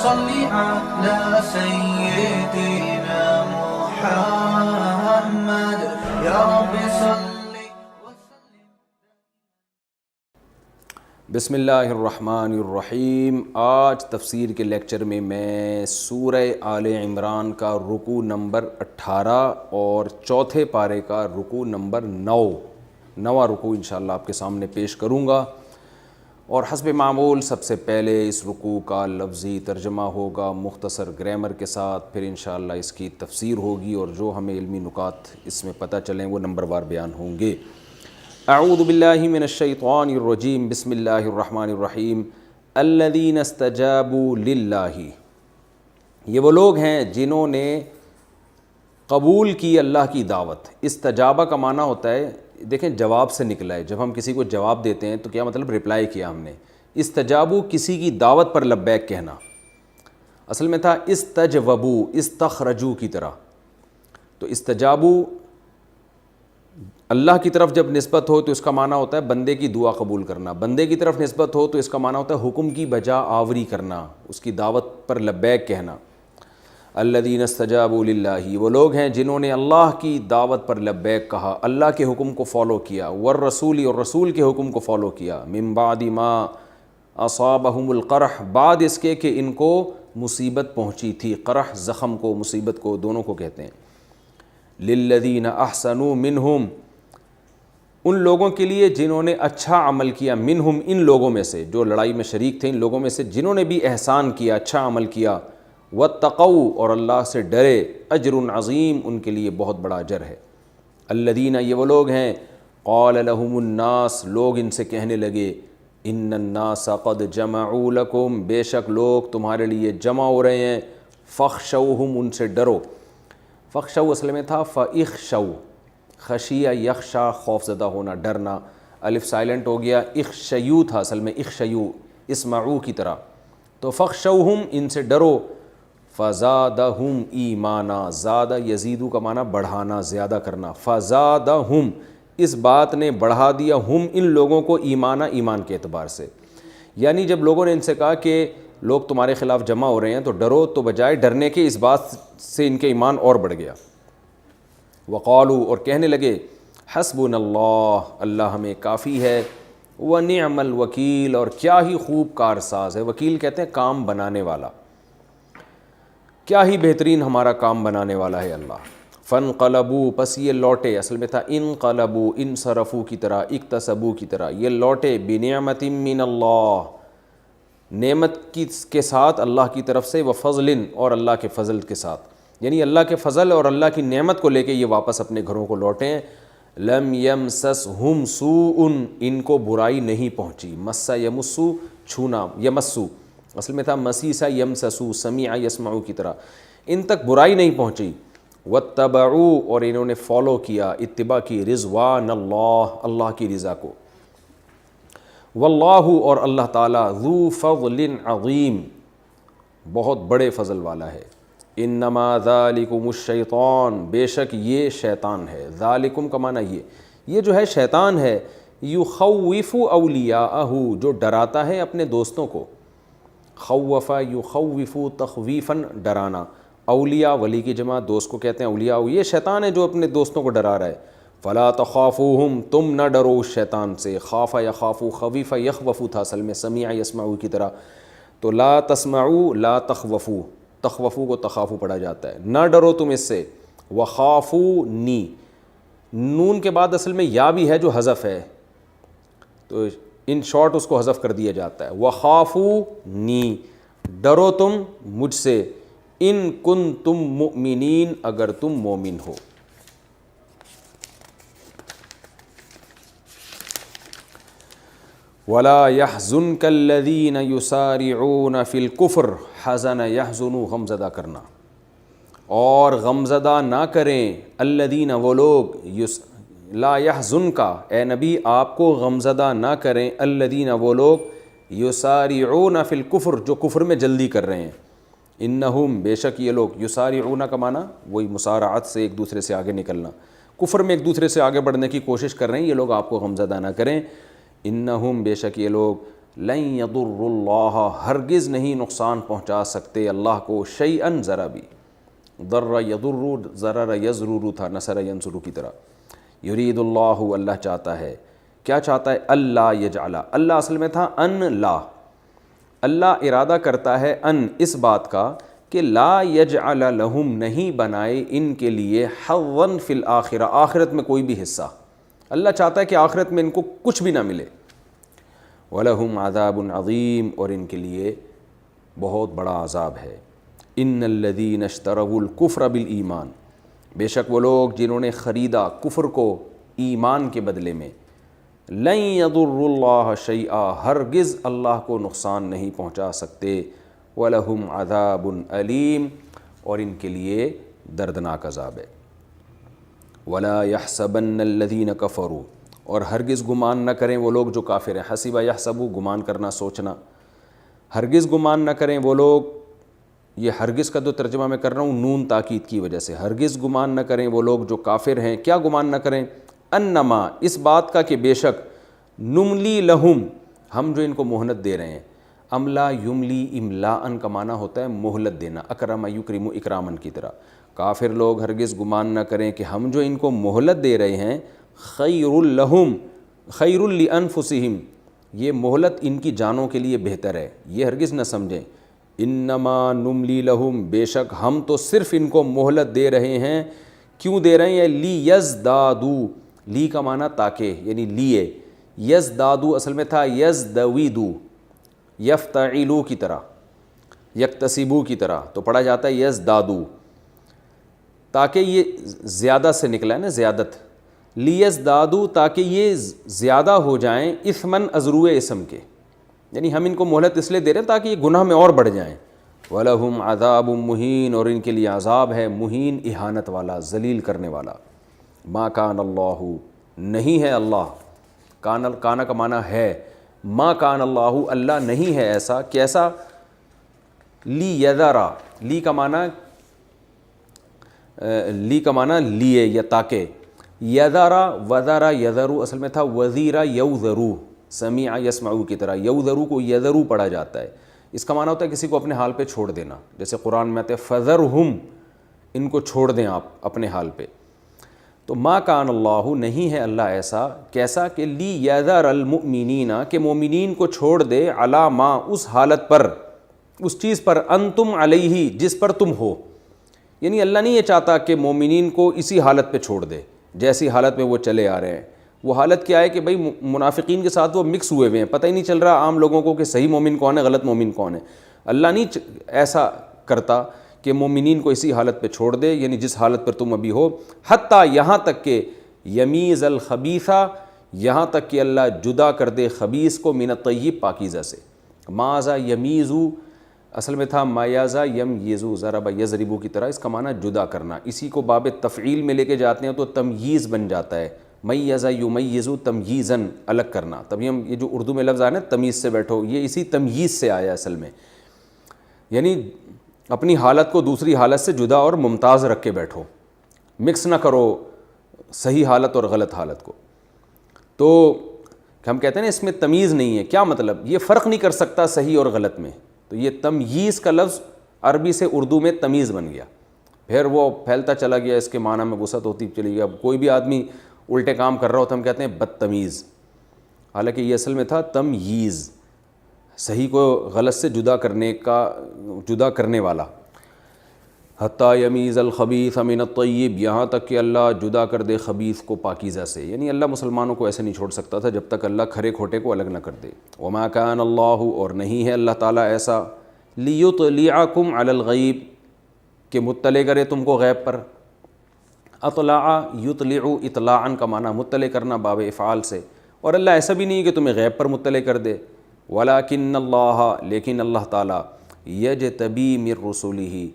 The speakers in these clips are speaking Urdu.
صل على سيدنا محمد يا رب صل. بسم اللہ الرحمن الرحیم. آج تفسیر کے لیکچر میں سورہ آل عمران کا رکوع نمبر 18 اور چوتھے پارے کا رکوع نمبر 9واں رکوع انشاءاللہ آپ کے سامنے پیش کروں گا. اور حسب معمول سب سے پہلے اس رکوع کا لفظی ترجمہ ہوگا مختصر گرامر کے ساتھ، پھر انشاءاللہ اس کی تفسیر ہوگی اور جو ہمیں علمی نکات اس میں پتہ چلیں وہ نمبر وار بیان ہوں گے. اعوذ باللہ من الشیطان الرجیم. بسم اللہ الرحمن الرحیم. الذین استجابوا للہ، یہ وہ لوگ ہیں جنہوں نے قبول کی اللہ کی دعوت. استجابہ کا معنی ہوتا ہے، دیکھیں جواب سے نکلا ہے، جب ہم کسی کو جواب دیتے ہیں تو کیا مطلب رپلائی کیا ہم نے. استجابو کسی کی دعوت پر لبیک کہنا، اصل میں تھا استجوبو استخرجو کی طرح. تو استجابو اللہ کی طرف جب نسبت ہو تو اس کا معنی ہوتا ہے بندے کی دعا قبول کرنا، بندے کی طرف نسبت ہو تو اس کا معنی ہوتا ہے حکم کی بجا آوری کرنا، اس کی دعوت پر لبیک کہنا. الذین استجابوا للہ، وہ لوگ ہیں جنہوں نے اللہ کی دعوت پر لبیک کہا، اللہ کے حکم کو فالو کیا، والرسول اور رسول کے حکم کو فالو کیا. من بعد ما اصابہم القرح، بعد اس کے کہ ان کو مصیبت پہنچی تھی. قرح زخم کو، مصیبت کو، دونوں کو کہتے ہیں. للذین احسنوا منہم، ان لوگوں کے لیے جنہوں نے اچھا عمل کیا. منہم، ان لوگوں میں سے جو لڑائی میں شریک تھے، ان لوگوں میں سے جنہوں نے بھی احسان کیا، اچھا عمل کیا. واتقوا، اور اللہ سے ڈرے. اجر عظیم، ان کے لیے بہت بڑا اجر ہے. الذین، یہ وہ لوگ ہیں. قال لهم الناس، لوگ ان سے کہنے لگے. ان الناس قد جمعوا لکم، بے شک لوگ تمہارے لیے جمع ہو رہے ہیں. فاخشوہم، ان سے ڈرو. فاخشوا اصل میں تھا فاخشوا، خشیہ یخشا، خوف زدہ ہونا، ڈرنا. الف سائلنٹ ہو گیا، اخشیو تھا اصل میں، اخشیو اسمعو کی طرح. تو فخشوہم، ان سے ڈرو. فزادہم ایمانا، زادہ یزیدو کا معنی بڑھانا، زیادہ کرنا. فزادہم، اس بات نے بڑھا دیا، ہم ان لوگوں کو ایمانا، ایمان کے اعتبار سے. یعنی جب لوگوں نے ان سے کہا کہ لوگ تمہارے خلاف جمع ہو رہے ہیں تو ڈرو، تو بجائے ڈرنے کے اس بات سے ان کے ایمان اور بڑھ گیا. وقالوا، اور کہنے لگے. حسبنا اللہ، اللہ ہمیں کافی ہے. ونعم الوکیل، اور کیا ہی خوب کارساز ہے. وکیل کہتے ہیں کام بنانے والا، کیا ہی بہترین ہمارا کام بنانے والا ہے اللہ. فانقلبوا، پس یہ لوٹے، اصل میں تھا انقلبوا، انصرفوا کی طرح، اکتسبوا کی طرح، یہ لوٹے. بنعمت من اللہ، نعمت کے ساتھ اللہ کی طرف سے. وفضل، اور اللہ کے فضل کے ساتھ. یعنی اللہ کے فضل اور اللہ کی نعمت کو لے کے یہ واپس اپنے گھروں کو لوٹے ہیں. لم یمسسہم سوء، ان کو برائی نہیں پہنچی. مس یمسو، چھونا، یمسو اصل میں تھا مسیسا یمسسو، سمیع یسمعو کی طرح. ان تک برائی نہیں پہنچی. واتبعوا، اور انہوں نے فالو کیا، اتباع کی. رضوان اللہ، اللہ کی رضا کو. واللہ، اور اللہ تعالیٰ. ذو فضل عظیم، بہت بڑے فضل والا ہے. انما ذالکم الشیطان، بے شک یہ شیطان ہے. ذالکم کا معنی یہ جو ہے شیطان ہے. یخوف اولیاءہ، جو ڈراتا ہے اپنے دوستوں کو. خوف یخوف تخویفاً، ڈرانا. اولیاء، ولی کی جمع، دوست کو کہتے ہیں اولیاء. یہ شیطان ہے جو اپنے دوستوں کو ڈرا رہا ہے. فلا تخافوہم، تم نہ ڈرو اس شیطان سے. خاف یخافو، خویف یخوف تھا اصل میں، سمیع یسمعو کی طرح. تو لا تسمعوا لا تخوفوا، تخوفو کو تخافو پڑھا جاتا ہے، نہ ڈرو تم اس سے. وخافونی، نون کے بعد اصل میں یا بھی ہے جو حذف ہے، تو ان شارٹ اس کو حذف کر دیا جاتا ہے. وخافونی، ڈرو تم مجھ سے. ان کنتم مؤمنین، اگر تم مومن ہو. ولا يحزنك الذين يسارعون في الكفر، حزن يحزن، غمزدہ کرنا. اور غمزدہ نہ کریں. الذین، وہ لوگ. لا يحزنك، اے نبی آپ کو غمزدہ نہ کریں. الذین، وہ لوگ. یسارعون فی الکفر، جو کفر میں جلدی کر رہے ہیں. انہم، بے شک یہ لوگ. یسارعون کا معنی وہی مسارعت سے ایک دوسرے سے آگے نکلنا، کفر میں ایک دوسرے سے آگے بڑھنے کی کوشش کر رہے ہیں. یہ لوگ آپ کو غمزدہ نہ کریں. انہم، بے شک یہ لوگ. لن یضر اللہ، ہرگز نہیں نقصان پہنچا سکتے اللہ کو، شیئن ذرا بھی، ضر یضر ضرر یضرر تھا نصر ینصر کی طرح، یرید اللہ اللہ چاہتا ہے، کیا چاہتا ہے؟ اللہ یجعل، اللہ اصل میں تھا ان لا، اللہ ارادہ کرتا ہے ان اس بات کا کہ لا یجعل لہم نہیں بنائے ان کے لیے حظا فی الآخرہ، آخرت میں کوئی بھی حصہ، اللہ چاہتا ہے کہ آخرت میں ان کو کچھ بھی نہ ملے، وَلَهُمْ عَذَابٌ عَظِيمٌ اور ان کے لیے بہت بڑا عذاب ہے، ان الذین اشتروا الکفر بالایمان، بے شک وہ لوگ جنہوں نے خریدا کفر کو ایمان کے بدلے میں، لن یضر اللہ شیئا، ہرگز اللہ کو نقصان نہیں پہنچا سکتے، وَلَهُمْ عَذَابٌ علیم اور ان کے لیے دردناک عذاب ہے، وَلَا يَحْسَبَنَّ الَّذِينَ كَفَرُوا اور ہرگز گمان نہ کریں وہ لوگ جو کافر ہیں، حسبہ یحسبو گمان کرنا سوچنا، ہرگز گمان نہ کریں وہ لوگ، یہ ہرگز کا جو ترجمہ میں کر رہا ہوں نون تاکید کی وجہ سے، ہرگز گمان نہ کریں وہ لوگ جو کافر ہیں، کیا گمان نہ کریں؟ انما اس بات کا کہ بے شک، نملی لہم ہم جو ان کو مہلت دے رہے ہیں، املا یملی املاءن کا معنی ہوتا ہے مہلت دینا، اکرم یکرم اکرامن کی طرح، کافر لوگ ہرگز گمان نہ کریں کہ ہم جو ان کو مہلت دے رہے ہیں خیر لہم خیر لانفسہم، یہ مہلت ان کی جانوں کے لیے بہتر ہے، یہ ہرگز نہ سمجھیں، انما نملی لہم بے شک ہم تو صرف ان کو مہلت دے رہے ہیں، کیوں دے رہے ہیں؟ لی یزدادو، لی کا معنی تاکہ، یعنی لیے، یزدادو اصل میں تھا یزدویدو، یفتعلو کی طرح، یکتسبو کی طرح، تو پڑھا جاتا ہے یزدادو، تاکہ یہ زیادہ سے نکلا ہے نا، زیادت، لیزدادو تاکہ یہ زیادہ ہو جائیں، اثمن ازروع اسم کے، یعنی ہم ان کو مہلت اس لیے دے رہے ہیں تاکہ یہ گناہ میں اور بڑھ جائیں، وَلَهُمْ عَذَابٌ مُهِينٌ اور ان کے لیے عذاب ہے مہین، اہانت والا، ذلیل کرنے والا، ما کان اللہ نہیں ہے اللہ، کانا کا معنی ہے، ما کان اللہ اللہ نہیں ہے ایسا، کیسا؟ لی یذرا، لی کا معنی لیے یا تاکہ، یذرا وذرا یذرو اصل میں تھا وزیرا یوذرو، سمیع یسمعو کی طرح، یوذرو کو یذرو پڑھا جاتا ہے، اس کا معنی ہوتا ہے کسی کو اپنے حال پہ چھوڑ دینا، جیسے قرآن میں آتے ہیں فذرہم، ان کو چھوڑ دیں آپ اپنے حال پہ، تو ما کان اللہ نہیں ہے اللہ ایسا، کیسا کہ لی یذر المؤمنین کہ مومنین کو چھوڑ دے، علی ما اس حالت پر، اس چیز پر، انتم علیہ جس پر تم ہو، یعنی اللہ نہیں یہ چاہتا کہ مومنین کو اسی حالت پہ چھوڑ دے جیسی حالت میں وہ چلے آ رہے ہیں، وہ حالت کیا ہے کہ بھئی منافقین کے ساتھ وہ مکس ہوئے ہوئے ہیں، پتہ ہی نہیں چل رہا عام لوگوں کو کہ صحیح مومن کون ہے غلط مومن کون ہے، اللہ نہیں ایسا کرتا کہ مومنین کو اسی حالت پہ چھوڑ دے، یعنی جس حالت پر تم ابھی ہو، حتیٰ یہاں تک کہ یمیز الخبیثہ، یہاں تک کہ اللہ جدا کر دے خبیث کو من الطیب پاکیزہ سے، مازا یمیزو اصل میں تھا مایازا یم یزو ضرب یضربو کی طرح، اس کا معنی جدا کرنا، اسی کو باب تفعیل میں لے کے جاتے ہیں تو تمییز بن جاتا ہے، میزا یمیزو تمییزن الگ کرنا، تبھی ہم یہ جو اردو میں لفظ آیا نا تمیز سے بیٹھو، یہ اسی تمییز سے آیا اصل میں، یعنی اپنی حالت کو دوسری حالت سے جدا اور ممتاز رکھ کے بیٹھو، مکس نہ کرو صحیح حالت اور غلط حالت کو، تو ہم کہتے ہیں نا اس میں تمیز نہیں ہے، کیا مطلب؟ یہ فرق نہیں کر سکتا صحیح اور غلط میں، تو یہ تمییز کا لفظ عربی سے اردو میں تمیز بن گیا، پھر وہ پھیلتا چلا گیا، اس کے معنی میں وسعت ہوتی چلی گئی، اب کوئی بھی آدمی الٹے کام کر رہا ہوتا ہم کہتے ہیں بدتمیز، حالانکہ یہ اصل میں تھا تمییز، صحیح کو غلط سے جدا کرنے والا، حتیٰ یمیز الخبیث من الطیب، یہاں تک کہ اللہ جدا کر دے خبیث کو پاکیزہ سے، یعنی اللہ مسلمانوں کو ایسے نہیں چھوڑ سکتا تھا جب تک اللہ کھرے کھوٹے کو الگ نہ کر دے، وما کان اللہ اور نہیں ہے اللہ تعالیٰ ایسا، لیطلعکم علی الغیب کہ مطلع کرے تم کو غیب پر، اطلع یطلع اطلاعا کا معنی مطلع کرنا باب افعال سے، اور اللہ ایسا بھی نہیں کہ تمہیں غیب پر مطلع کر دے، ولکن اللہ لیکن اللہ تعالیٰ یجتبی من رسولہ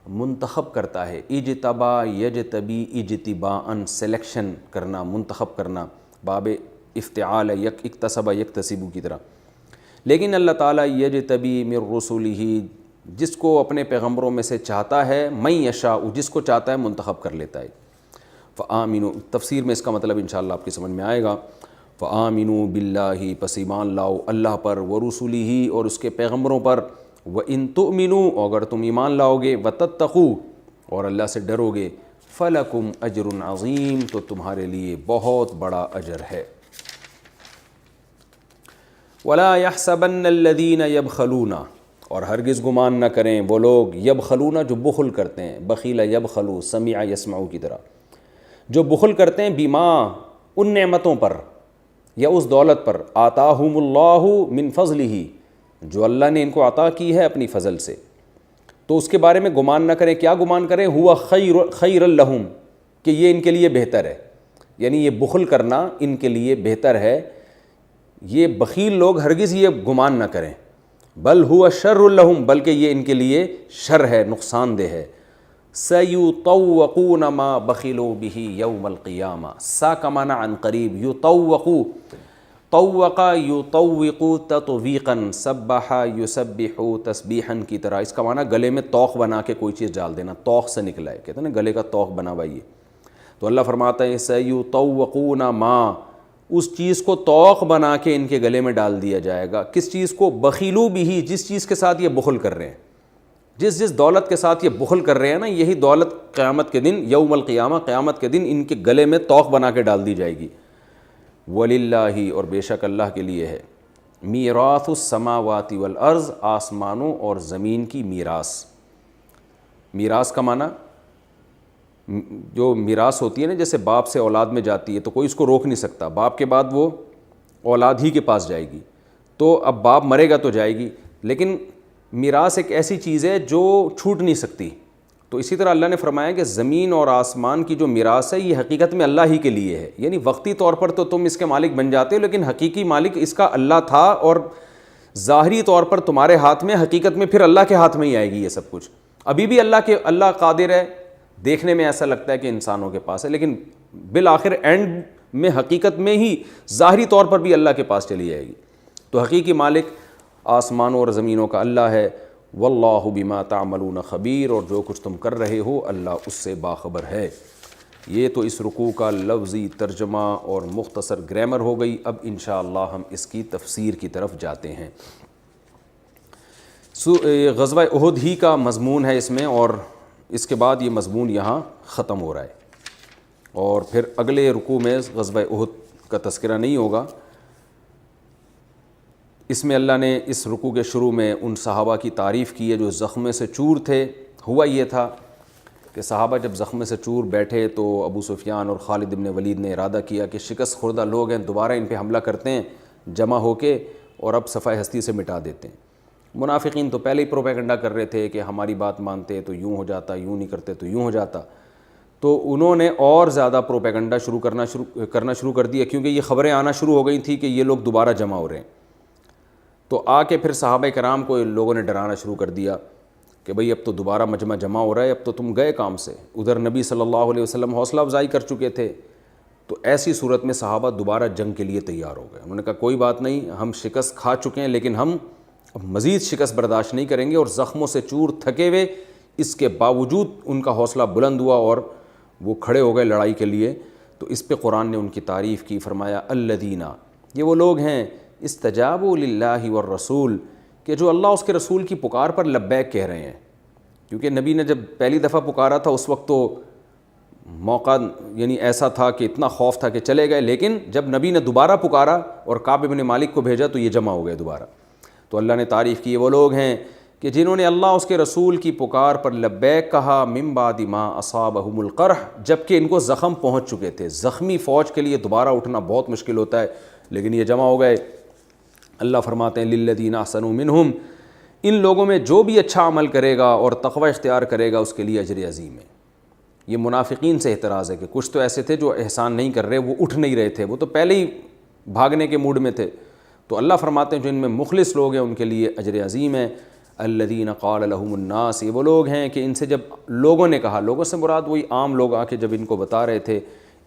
منتخب کرتا ہے، اجتبا یجتبی اجتباءً سلیکشن کرنا، منتخب کرنا، باب افتعال اکتسب یکتسبو کی طرح، لیکن اللہ تعالیٰ یجتبی من رسولہ جس کو اپنے پیغمبروں میں سے چاہتا ہے، من یشاء جس کو چاہتا ہے منتخب کر لیتا ہے، فآمنوا تفسیر میں اس کا مطلب انشاءاللہ آپ کی سمجھ میں آئے گا، فآمنوا باللہ، پس ایمان لاؤ اللہ پر، ورسلہ، اور اس کے پیغمبروں پر، وإن تؤمنوا، اگر تم ایمان لاؤ گے، وتتقوا، اور اللہ سے ڈرو گے، فلکم اجر عظیم، تو تمہارے لیے بہت بڑا اجر ہے۔ ولا يحسبن الذين يبخلون، اور ہرگز گمان نہ کریں وہ لوگ، یبخلون جو بخل کرتے ہیں، بخیل یبخلو، سمع یسمع کی طرح، جو بخل کرتے ہیں بما، ان نعمتوں پر یا اس دولت پر، آتاہم اللہ من فضلہ، جو اللہ نے ان کو عطا کی ہے اپنی فضل سے، تو اس کے بارے میں گمان نہ کریں۔ کیا گمان کریں؟ ہوا خیر لہم، کہ یہ ان کے لیے بہتر ہے، یعنی یہ بخل کرنا ان کے لیے بہتر ہے۔ یہ بخیل لوگ ہرگز یہ گمان نہ کریں، بل ہوا شر لہم، بلکہ یہ ان کے لیے شر ہے، نقصان دہ ہے۔ سیطوقون ما بخلوا بہ یوم القیامہ، سا کا معنی عن قریب، یطوقو، طوق یطوق تطویقا، سبح یسبح تسبیحا کی طرح، اس کا معنی گلے میں توق بنا کے کوئی چیز ڈال دینا، توق سے نکلا ہے، کہتے ہیں نا گلے کا توق بنا ہوا یہ۔ تو اللہ فرماتا ہے سیطوقون ما، اس چیز کو توق بنا کے ان کے گلے میں ڈال دیا جائے گا۔ کس چیز کو؟ بخیلو بھی، جس چیز کے ساتھ یہ بخل کر رہے ہیں، جس دولت کے ساتھ یہ بخل کر رہے ہیں نا، یہی دولت قیامت کے دن، یوم القیامہ، قیامت کے دن ان کے گلے میں توق بنا کے ڈال دی جائے گی۔ وَلِلَّهِ، اور بے شک اللہ کے لیے ہے، میراث السماوات والارض، آسمانوں اور زمین کی میراث۔ میراث کا معنی جو میراث ہوتی ہے نا، جیسے باپ سے اولاد میں جاتی ہے تو کوئی اس کو روک نہیں سکتا، باپ کے بعد وہ اولاد ہی کے پاس جائے گی، تو اب باپ مرے گا تو جائے گی، لیکن میراث ایک ایسی چیز ہے جو چھوٹ نہیں سکتی۔ تو اسی طرح اللہ نے فرمایا کہ زمین اور آسمان کی جو میراث ہے یہ حقیقت میں اللہ ہی کے لیے ہے، یعنی وقتی طور پر تو تم اس کے مالک بن جاتے ہو، لیکن حقیقی مالک اس کا اللہ تھا، اور ظاہری طور پر تمہارے ہاتھ میں، حقیقت میں پھر اللہ کے ہاتھ میں ہی آئے گی یہ سب کچھ۔ ابھی بھی اللہ قادر ہے، دیکھنے میں ایسا لگتا ہے کہ انسانوں کے پاس ہے، لیکن بالآخر اینڈ میں حقیقت میں ہی ظاہری طور پر بھی اللہ کے پاس چلی جائے گی۔ تو حقیقی مالک آسمانوں اور زمینوں کا اللہ ہے۔ واللہ بما تعملون خبیر، اور جو کچھ تم کر رہے ہو اللہ اس سے باخبر ہے۔ یہ تو اس رکوع کا لفظی ترجمہ اور مختصر گرامر ہو گئی۔ اب انشاءاللہ ہم اس کی تفسیر کی طرف جاتے ہیں۔ غزوہ احد ہی کا مضمون ہے اس میں، اور اس کے بعد یہ مضمون یہاں ختم ہو رہا ہے، اور پھر اگلے رکوع میں غزوہ احد کا تذکرہ نہیں ہوگا۔ اس میں اللہ نے اس رکوع کے شروع میں ان صحابہ کی تعریف کی ہے جو زخم سے چور تھے۔ ہوا یہ تھا کہ صحابہ جب زخم سے چور بیٹھے تو ابو سفیان اور خالد بن ولید نے ارادہ کیا کہ شکست خوردہ لوگ ہیں، دوبارہ ان پہ حملہ کرتے ہیں جمع ہو کے، اور اب صفحہ ہستی سے مٹا دیتے ہیں۔ منافقین تو پہلے ہی پروپیگنڈا کر رہے تھے کہ ہماری بات مانتے تو یوں ہو جاتا، یوں نہیں کرتے تو یوں ہو جاتا، تو انہوں نے اور زیادہ پروپیگنڈا کرنا شروع کر دیا، کیونکہ یہ خبریں آنا شروع ہو گئی تھیں کہ یہ لوگ دوبارہ جمع ہو رہے ہیں۔ تو آ کے پھر صحابہ کرام کو لوگوں نے ڈرانا شروع کر دیا کہ بھئی اب تو دوبارہ مجمع جمع ہو رہا ہے، اب تو تم گئے کام سے۔ ادھر نبی صلی اللہ علیہ وسلم حوصلہ افزائی کر چکے تھے، تو ایسی صورت میں صحابہ دوبارہ جنگ کے لیے تیار ہو گئے۔ انہوں نے کہا کوئی بات نہیں، ہم شکست کھا چکے ہیں، لیکن ہم اب مزید شکست برداشت نہیں کریں گے، اور زخموں سے چور تھکے ہوئے اس کے باوجود ان کا حوصلہ بلند ہوا اور وہ کھڑے ہو گئے لڑائی کے لیے۔ تو اس پہ قرآن نے ان کی تعریف کی، فرمایا الذین، یہ وہ لوگ ہیں استجابوا للہ والرسول، کہ جو اللہ اس کے رسول کی پکار پر لبیک کہہ رہے ہیں۔ کیونکہ نبی نے جب پہلی دفعہ پکارا تھا اس وقت تو موقع یعنی ایسا تھا کہ اتنا خوف تھا کہ چلے گئے، لیکن جب نبی نے دوبارہ پکارا اور کعب بن مالک کو بھیجا تو یہ جمع ہو گئے دوبارہ۔ تو اللہ نے تعریف کی، وہ لوگ ہیں کہ جنہوں نے اللہ اس کے رسول کی پکار پر لبیک کہا، من بعد ما اصابہم القرح، جبکہ ان کو زخم پہنچ چکے تھے۔ زخمی فوج کے لیے دوبارہ اٹھنا بہت مشکل ہوتا ہے، لیکن یہ جمع ہو گئے۔ اللہ فرماتے ہیں للذین احسنوا منہم، ان لوگوں میں جو بھی اچھا عمل کرے گا اور تقوی اختیار کرے گا اس کے لیے اجر عظیم ہے۔ یہ منافقین سے اعتراض ہے کہ کچھ تو ایسے تھے جو احسان نہیں کر رہے، وہ اٹھ نہیں رہے تھے، وہ تو پہلے ہی بھاگنے کے موڈ میں تھے۔ تو اللہ فرماتے ہیں جو ان میں مخلص لوگ ہیں ان کے لیے اجر عظیم ہے۔ الذین قال لهم الناس، یہ وہ لوگ ہیں کہ ان سے جب لوگوں نے کہا، لوگوں سے مراد وہی عام لوگ آ کے جب ان کو بتا رہے تھے،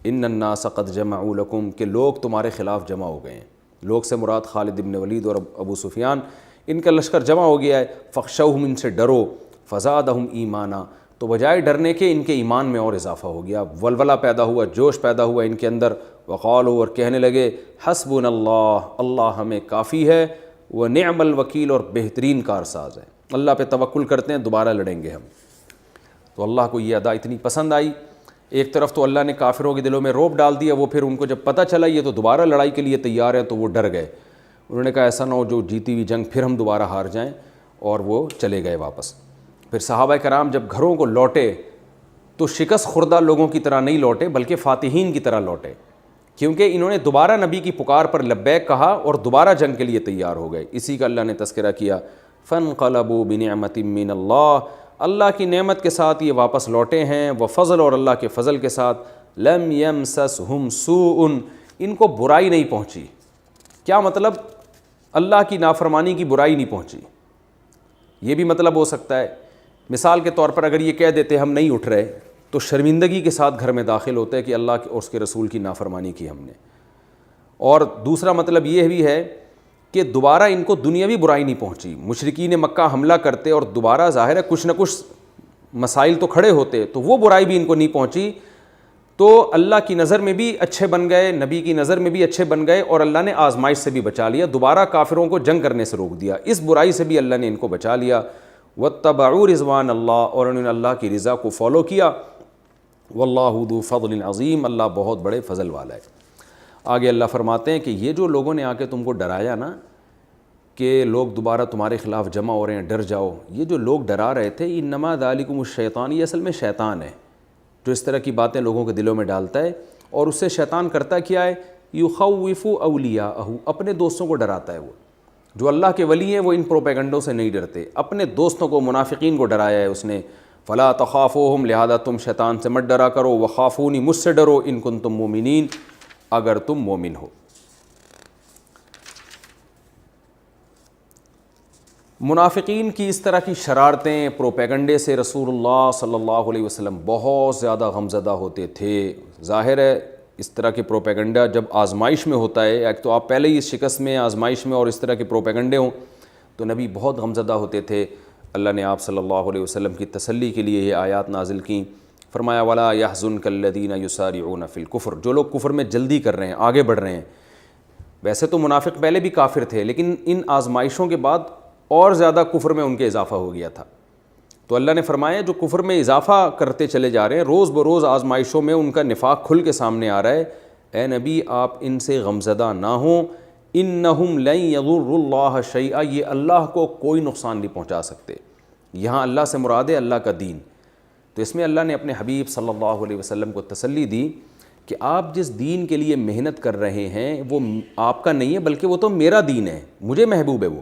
ان الناس قد جمعوا لکم، کہ لوگ تمہارے خلاف جمع ہو گئے ہیں۔ لوگ سے مراد خالد بن ولید اور ابو سفیان، ان کا لشکر جمع ہو گیا ہے۔ فخشوہم، ان سے ڈرو، فزادہم ایمانا، تو بجائے ڈرنے کے ان کے ایمان میں اور اضافہ ہو گیا، ولولہ پیدا ہوا، جوش پیدا ہوا ان کے اندر. وقالوا، اور کہنے لگے، حسبنا اللہ، اللہ ہمیں کافی ہے، ونعم الوکیل، اور بہترین کارساز ہے، اللہ پہ توکل کرتے ہیں، دوبارہ لڑیں گے ہم. تو اللہ کو یہ ادا اتنی پسند آئی. ایک طرف تو اللہ نے کافروں کے دلوں میں رعب ڈال دیا، وہ پھر ان کو جب پتہ چلا یہ تو دوبارہ لڑائی کے لیے تیار ہیں تو وہ ڈر گئے. انہوں نے کہا ایسا نہ ہو جو جیتی ہوئی جنگ پھر ہم دوبارہ ہار جائیں، اور وہ چلے گئے واپس. پھر صحابہ کرام جب گھروں کو لوٹے تو شکست خوردہ لوگوں کی طرح نہیں لوٹے بلکہ فاتحین کی طرح لوٹے، کیونکہ انہوں نے دوبارہ نبی کی پکار پر لبیک کہا اور دوبارہ جنگ کے لیے تیار ہو گئے. اسی کا اللہ نے تذکرہ کیا، فانقلبوا بنعمت من اللہ، اللہ کی نعمت کے ساتھ یہ واپس لوٹے ہیں، وفضل، اور اللہ کے فضل کے ساتھ. لم یمسسہم سوء، ان کو برائی نہیں پہنچی. کیا مطلب؟ اللہ کی نافرمانی کی برائی نہیں پہنچی. یہ بھی مطلب ہو سکتا ہے، مثال کے طور پر اگر یہ کہہ دیتے ہم نہیں اٹھ رہے تو شرمندگی کے ساتھ گھر میں داخل ہوتے ہیں کہ اللہ اور اس کے رسول کی نافرمانی کی ہم نے. اور دوسرا مطلب یہ بھی ہے کہ دوبارہ ان کو دنیاوی برائی نہیں پہنچی. مشرکین مکہ حملہ کرتے اور دوبارہ ظاہر ہے کچھ نہ کچھ مسائل تو کھڑے ہوتے، تو وہ برائی بھی ان کو نہیں پہنچی. تو اللہ کی نظر میں بھی اچھے بن گئے، نبی کی نظر میں بھی اچھے بن گئے، اور اللہ نے آزمائش سے بھی بچا لیا، دوبارہ کافروں کو جنگ کرنے سے روک دیا. اس برائی سے بھی اللہ نے ان کو بچا لیا. واتبعوا رضوان اللہ، اور انہوں نے اللہ کی رضا کو فالو کیا. واللہ ذو فضل عظیم، اللہ بہت بڑے فضل والا ہے. آگے اللہ فرماتے ہیں کہ یہ جو لوگوں نے آ کے تم کو ڈرایا نا کہ لوگ دوبارہ تمہارے خلاف جمع ہو رہے ہیں، ڈر جاؤ، یہ جو لوگ ڈرا رہے تھے، انما ذالکم الشیطان، یہ اصل میں شیطان ہے جو اس طرح کی باتیں لوگوں کے دلوں میں ڈالتا ہے. اور اس سے شیطان کرتا کیا ہے؟ یخوف اولیاءہ، اپنے دوستوں کو ڈراتا ہے. وہ جو اللہ کے ولی ہیں وہ ان پروپیگنڈوں سے نہیں ڈرتے، اپنے دوستوں کو، منافقین کو ڈرایا ہے اس نے. فلا تخافوہم، لہذا تم شیطان سے مت ڈرا کرو، وخافونی، مجھ سے ڈرو، ان کنتم مومنین، اگر تم مومن ہو. منافقین کی اس طرح کی شرارتیں، پروپیگنڈے سے رسول اللہ صلی اللہ علیہ وسلم بہت زیادہ غمزدہ ہوتے تھے. ظاہر ہے اس طرح کے پروپیگنڈا جب آزمائش میں ہوتا ہے، ایک تو آپ پہلے ہی اس شکست میں، آزمائش میں، اور اس طرح کے پروپیگنڈے ہوں تو نبی بہت غمزدہ ہوتے تھے. اللہ نے آپ صلی اللہ علیہ وسلم کی تسلی کے لیے یہ آیات نازل کیں. فرمایا وَلَا يَحْزُنْكَ الَّذِينَ يُسَارِعُونَ فِي الْكُفْرِ، جو لوگ کفر میں جلدی کر رہے ہیں، آگے بڑھ رہے ہیں. ویسے تو منافق پہلے بھی کافر تھے، لیکن ان آزمائشوں کے بعد اور زیادہ کفر میں ان کے اضافہ ہو گیا تھا. تو اللہ نے فرمایا جو کفر میں اضافہ کرتے چلے جا رہے ہیں، روز بروز آزمائشوں میں ان کا نفاق کھل کے سامنے آ رہا ہے، اے نبی آپ ان سے غمزدہ نہ ہوں. انہم لن یضروا اللہ شیئا، یہ اللہ کو کوئی نقصان نہیں پہنچا سکتے. یہاں اللہ سے مراد ہے اللہ کا دین. تو اس میں اللہ نے اپنے حبیب صلی اللہ علیہ وسلم کو تسلی دی کہ آپ جس دین کے لیے محنت کر رہے ہیں وہ آپ کا نہیں ہے، بلکہ وہ تو میرا دین ہے، مجھے محبوب ہے وہ.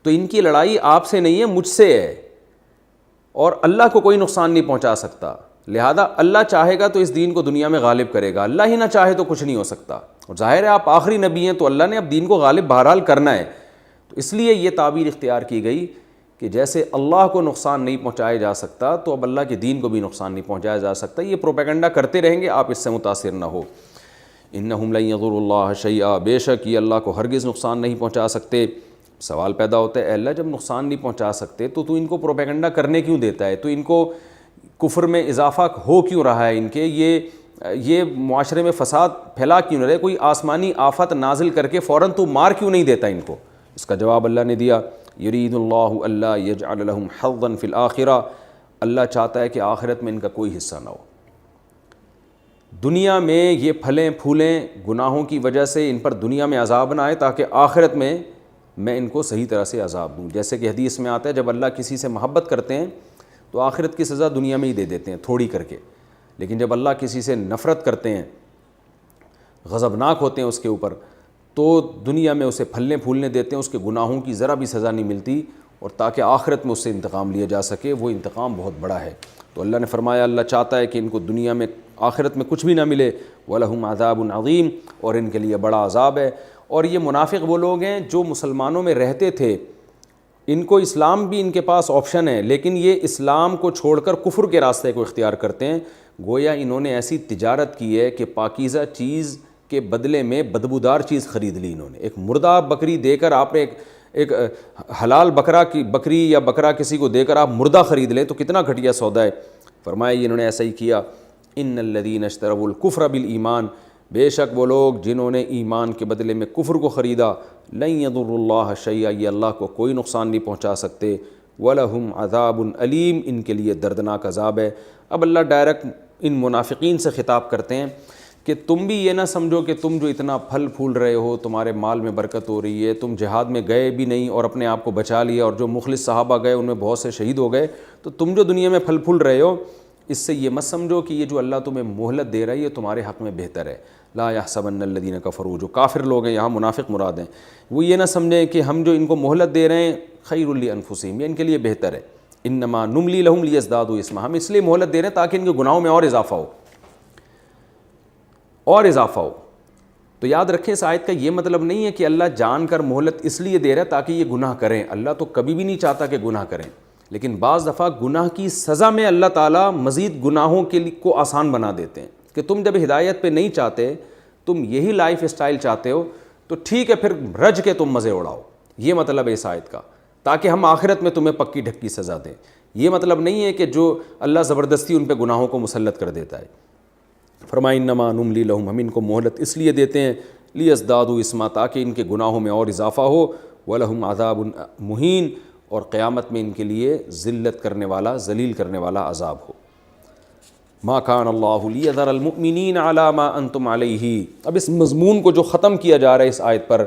تو ان کی لڑائی آپ سے نہیں ہے، مجھ سے ہے، اور اللہ کو کوئی نقصان نہیں پہنچا سکتا. لہذا اللہ چاہے گا تو اس دین کو دنیا میں غالب کرے گا، اللہ ہی نہ چاہے تو کچھ نہیں ہو سکتا. اور ظاہر ہے آپ آخری نبی ہیں تو اللہ نے اب دین کو غالب بہرحال کرنا ہے. تو اس لیے یہ تعبیر اختیار کی گئی کہ جیسے اللہ کو نقصان نہیں پہنچایا جا سکتا تو اب اللہ کے دین کو بھی نقصان نہیں پہنچایا جا سکتا. یہ پروپیگنڈا کرتے رہیں گے، آپ اس سے متاثر نہ ہو. انہم لن یضروا اللہ شیئا، بے شک یہ اللہ کو ہرگز نقصان نہیں پہنچا سکتے. سوال پیدا ہوتا ہے اے اللہ جب نقصان نہیں پہنچا سکتے تو ان کو پروپیگنڈا کرنے کیوں دیتا ہے؟ تو ان کو کفر میں اضافہ ہو کیوں رہا ہے؟ ان کے یہ معاشرے میں فساد پھیلا کیوں نہ رہے؟ کوئی آسمانی آفت نازل کر کے فوراً تو مار کیوں نہیں دیتا ان کو؟ اس کا جواب اللہ نے دیا، یرید اللہ الا یجعل لهم حظا فی الآخرہ، اللہ چاہتا ہے کہ آخرت میں ان کا کوئی حصہ نہ ہو. دنیا میں یہ پھلیں پھولیں گناہوں کی وجہ سے ان پر دنیا میں عذاب نہ آئے تاکہ آخرت میں ان کو صحیح طرح سے عذاب دوں. جیسے کہ حدیث میں آتا ہے جب اللہ کسی سے محبت کرتے ہیں تو آخرت کی سزا دنیا میں ہی دے دیتے ہیں تھوڑی کر کے، لیکن جب اللہ کسی سے نفرت کرتے ہیں، غضبناک ہوتے ہیں اس کے اوپر، تو دنیا میں اسے پھلنے پھولنے دیتے ہیں، اس کے گناہوں کی ذرا بھی سزا نہیں ملتی، اور تاکہ آخرت میں اس سے انتقام لیا جا سکے. وہ انتقام بہت بڑا ہے. تو اللہ نے فرمایا اللہ چاہتا ہے کہ ان کو دنیا میں آخرت میں کچھ بھی نہ ملے، وَلَهُمْ عَذَابٌ عَظِيمٌ، اور ان کے لیے بڑا عذاب ہے. اور یہ منافق وہ لوگ ہیں جو مسلمانوں میں رہتے تھے، ان کو اسلام بھی ان کے پاس آپشن ہے، لیکن یہ اسلام کو چھوڑ کر کفر کے راستے کو اختیار کرتے ہیں. گویا انہوں نے ایسی تجارت کی ہے کہ پاکیزہ چیز کے بدلے میں بدبودار چیز خرید لی. انہوں نے ایک مردہ بکری دے کر آپ نے ایک حلال بکری یا بکرا کسی کو دے کر آپ مردہ خرید لیں تو کتنا گھٹیا سودا ہے. فرمایا انہوں نے ایسا ہی کیا. ان الذین اشتروا الکفر بالایمان، بے شک وہ لوگ جنہوں نے ایمان کے بدلے میں کفر کو خریدا، لن یضروا اللہ شیئا، یہ اللہ کو کوئی نقصان نہیں پہنچا سکتے، وَلَهُمْ عَذَابٌ علیم، ان کے لیے دردناک عذاب ہے. اب اللہ ڈائریکٹ ان منافقین سے خطاب کرتے ہیں کہ تم بھی یہ نہ سمجھو کہ تم جو اتنا پھل پھول رہے ہو، تمہارے مال میں برکت ہو رہی ہے، تم جہاد میں گئے بھی نہیں اور اپنے آپ کو بچا لیا، اور جو مخلص صحابہ گئے ان میں بہت سے شہید ہو گئے، تو تم جو دنیا میں پھل پھول رہے ہو اس سے یہ مت سمجھو کہ یہ جو اللہ تمہیں مہلت دے رہا ہے یہ تمہارے حق میں بہتر ہے. لا یحسبن الذین کفروا، جو کافر لوگ ہیں یہاں منافق مراد ہیں، وہ یہ نہ سمجھیں کہ ہم جو ان کو مہلت دے رہے ہیں خیر لانفسہم، یہ ان کے لیے بہتر ہے. انما نملی لہم لیزدادوا اسما، ہم اس لیے مہلت دے رہے ہیں تاکہ ان کے گناہوں میں اور اضافہ ہو. تو یاد رکھیں اس آیت کا یہ مطلب نہیں ہے کہ اللہ جان کر مہلت اس لیے دے رہا ہے تاکہ یہ گناہ کریں. اللہ تو کبھی بھی نہیں چاہتا کہ گناہ کریں، لیکن بعض دفعہ گناہ کی سزا میں اللہ تعالیٰ مزید گناہوں کو آسان بنا دیتے ہیں کہ تم جب ہدایت پہ نہیں چاہتے، تم یہی لائف اسٹائل چاہتے ہو تو ٹھیک ہے، پھر رج کے تم مزے اڑاؤ. یہ مطلب ہے اس آیت کا، تاکہ ہم آخرت میں تمہیں پکی ڈھکی سزا دیں. یہ مطلب نہیں ہے کہ جو اللہ زبردستی ان پہ گناہوں کو مسلط کر دیتا ہے. فرمایا انما نملی لہم، ہم ان کو مہلت اس لیے دیتے ہیں لیزدادوا اسما، تاکہ ان کے گناہوں میں اور اضافہ ہو. ولہم عذاب مہین، اور قیامت میں ان کے لیے ذلت کرنے والا، ذلیل کرنے والا عذاب ہو. ما کان اللہ لیذر المؤمنین علی ما انتم علیہ. اب اس مضمون کو جو ختم کیا جا رہا ہے اس آیت پر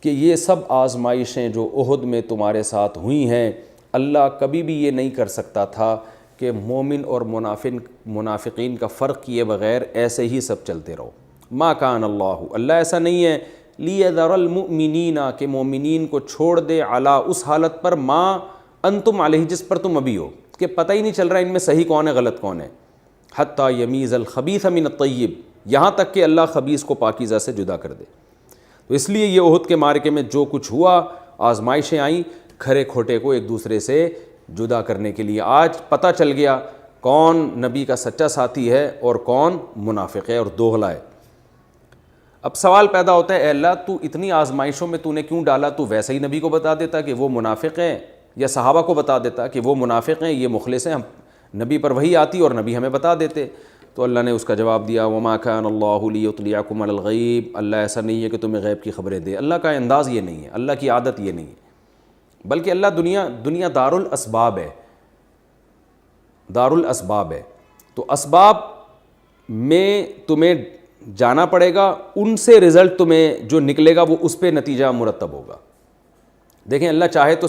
کہ یہ سب آزمائشیں جو احد میں تمہارے ساتھ ہوئی ہیں، اللہ کبھی بھی یہ نہیں کر سکتا تھا کہ مومن اور منافقین کا فرق کیے بغیر ایسے ہی سب چلتے رہو. ما کان اللہ ایسا نہیں ہے لیذر المؤمنین کہ مومنین کو چھوڑ دے علی اس حالت پر ما انتم علیہ جس پر تم ابھی ہو، کہ پتہ ہی نہیں چل رہا ان میں صحیح کون ہے غلط کون ہے. حتی یمیز الخبیث من الطیب، یہاں تک کہ اللہ خبیث کو پاکیزہ سے جدا کر دے. تو اس لیے یہ احد کے معرکے میں جو کچھ ہوا، آزمائشیں آئیں کھرے کھوٹے کو ایک دوسرے سے جدا کرنے کے لیے. آج پتہ چل گیا کون نبی کا سچا ساتھی ہے اور کون منافق ہے اور دوغلا ہے. اب سوال پیدا ہوتا ہے، اے اللہ تو اتنی آزمائشوں میں تو نے کیوں ڈالا؟ تو ویسے ہی نبی کو بتا دیتا کہ وہ منافق ہیں، یا صحابہ کو بتا دیتا کہ وہ منافق ہیں یہ مخلص ہیں، ہم نبی پر وحی آتی اور نبی ہمیں بتا دیتے. تو اللہ نے اس کا جواب دیا وما کان اللہ لیطلعکم علی الغیب، اللہ ایسا نہیں ہے کہ تمہیں غیب کی خبریں دے. اللہ کا انداز یہ نہیں ہے، اللہ کی عادت یہ نہیں ہے، بلکہ اللہ دنیا دار الاسباب ہے، دار الاسباب ہے. تو اسباب میں تمہیں جانا پڑے گا، ان سے رزلٹ تمہیں جو نکلے گا وہ اس پہ نتیجہ مرتب ہوگا. دیکھیں اللہ چاہے تو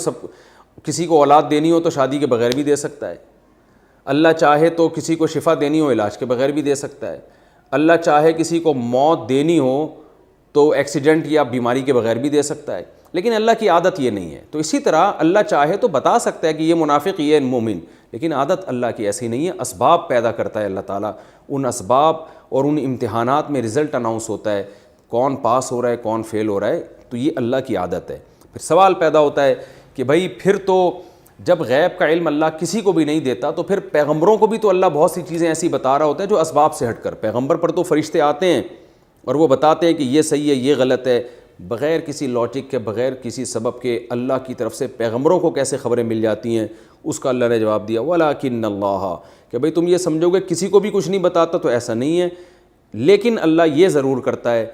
کسی کو اولاد دینی ہو تو شادی کے بغیر بھی دے سکتا ہے. اللہ چاہے تو کسی کو شفا دینی ہو علاج کے بغیر بھی دے سکتا ہے. اللہ چاہے کسی کو موت دینی ہو تو ایکسیڈنٹ یا بیماری کے بغیر بھی دے سکتا ہے. لیکن اللہ کی عادت یہ نہیں ہے. تو اسی طرح اللہ چاہے تو بتا سکتا ہے کہ یہ منافق یہ مومن، لیکن عادت اللہ کی ایسی نہیں ہے. اسباب پیدا کرتا ہے اللہ تعالیٰ، ان اسباب اور ان امتحانات میں رزلٹ اناؤنس ہوتا ہے، کون پاس ہو رہا ہے کون فیل ہو رہا ہے. تو یہ اللہ کی عادت ہے. پھر سوال پیدا ہوتا ہے کہ بھائی پھر تو جب غیب کا علم اللہ کسی کو بھی نہیں دیتا تو پھر پیغمبروں کو بھی تو اللہ بہت سی چیزیں ایسی بتا رہا ہوتا ہے جو اسباب سے ہٹ کر. پیغمبر پر تو فرشتے آتے ہیں اور وہ بتاتے ہیں کہ یہ صحیح ہے یہ غلط ہے، بغیر کسی لاجک کے بغیر کسی سبب کے اللہ کی طرف سے پیغمبروں کو کیسے خبریں مل جاتی ہیں. اس کا اللہ نے جواب دیا وَلَٰكِنَّ اللَّهَ، کہ بھئی تم یہ سمجھو گے کسی کو بھی کچھ نہیں بتاتا تو ایسا نہیں ہے، لیکن اللہ یہ ضرور کرتا ہے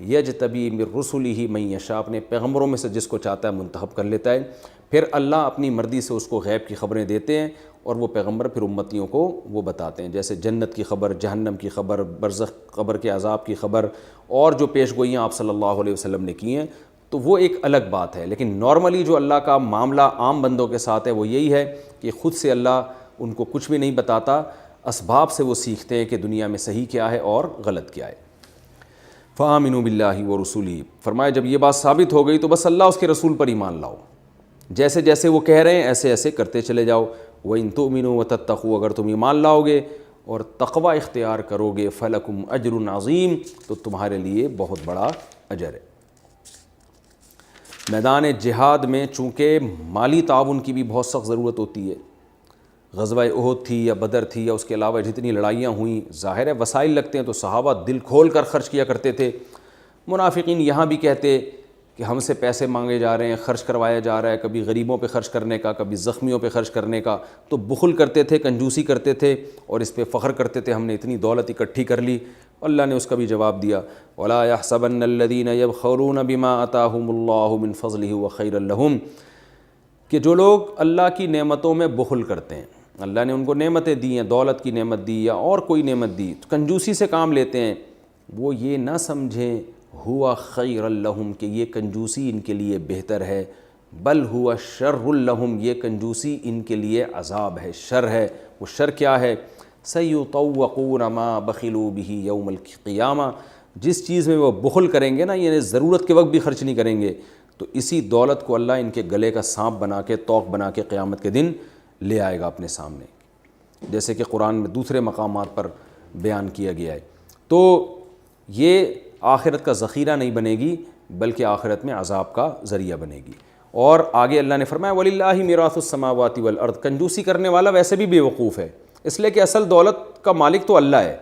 یجتبی من رسلہ من یشاء، اپنے پیغمبروں میں سے جس کو چاہتا ہے منتخب کر لیتا ہے. پھر اللہ اپنی مرضی سے اس کو غیب کی خبریں دیتے ہیں اور وہ پیغمبر پھر امتیوں کو وہ بتاتے ہیں، جیسے جنت کی خبر، جہنم کی خبر، برزخ قبر کے عذاب کی خبر، اور جو پیش گوئیاں آپ صلی اللہ علیہ وسلم نے کی ہیں. تو وہ ایک الگ بات ہے. لیکن نارملی جو اللہ کا معاملہ عام بندوں کے ساتھ ہے وہ یہی ہے کہ خود سے اللہ ان کو کچھ بھی نہیں بتاتا، اسباب سے وہ سیکھتے ہیں کہ دنیا میں صحیح کیا ہے اور غلط کیا ہے. فآمنوا باللہ ورسولہ، فرمایا جب یہ بات ثابت ہو گئی تو بس اللہ اس کے رسول پر ایمان لاؤ، جیسے جیسے وہ کہہ رہے ہیں ایسے ایسے کرتے چلے جاؤ. وَإِن تُؤْمِنُوا وَتَتَّقُوا، اگر تم ایمان لاؤ گے اور تقوی اختیار کرو گے، فَلَكُمْ أَجْرٌ عَظِيمٌ، تو تمہارے لیے بہت بڑا اجر ہے. میدان جہاد میں چونکہ مالی تعاون کی بھی بہت سخت ضرورت ہوتی ہے، غزوہ احد تھی یا بدر تھی یا اس کے علاوہ جتنی لڑائیاں ہوئیں، ظاہر ہے وسائل لگتے ہیں تو صحابہ دل کھول کر خرچ کیا کرتے تھے. منافقین یہاں بھی کہتے کہ ہم سے پیسے مانگے جا رہے ہیں, خرچ کروایا جا رہا ہے, کبھی غریبوں پہ خرچ کرنے کا, کبھی زخمیوں پہ خرچ کرنے کا. تو بخل کرتے تھے, کنجوسی کرتے تھے اور اس پہ فخر کرتے تھے ہم نے اتنی دولت اکٹھی کر لی. اللہ نے اس کا بھی جواب دیا, وَلَا يَحْسَبَنَّ الَّذِينَ يَبْخَلُونَ بِمَا آتَاهُمُ اللَّهُ مِنْ فَضْلِهِ وَخَيْرًا لَهُمْ, کہ جو لوگ اللہ کی نعمتوں میں بخل کرتے ہیں, اللہ نے ان کو نعمتیں دی ہیں, دولت کی نعمت دی یا اور کوئی نعمت دی, تو کنجوسی سے کام لیتے ہیں, وہ یہ نہ سمجھیں ہوا خیر لہم کہ یہ کنجوسی ان کے لیے بہتر ہے, بل ہوا شر لہم, یہ کنجوسی ان کے لیے عذاب ہے, شر ہے. وہ شر کیا ہے؟ سیطوقون ما بخلوا بہ یوم القیامہ, جس چیز میں وہ بخل کریں گے نا, یعنی ضرورت کے وقت بھی خرچ نہیں کریں گے, تو اسی دولت کو اللہ ان کے گلے کا سانپ بنا کے, توق بنا کے قیامت کے دن لے آئے گا اپنے سامنے, جیسے کہ قرآن میں دوسرے مقامات پر بیان کیا گیا ہے. تو یہ آخرت کا ذخیرہ نہیں بنے گی بلکہ آخرت میں عذاب کا ذریعہ بنے گی. اور آگے اللہ نے فرمایا وَلِلَّهِ مِيرَاثُ السَّمَاوَاتِ وَالْأَرْضِ, کنجوسی کرنے والا ویسے بھی بے وقوف ہے, اس لیے کہ اصل دولت کا مالک تو اللہ ہے,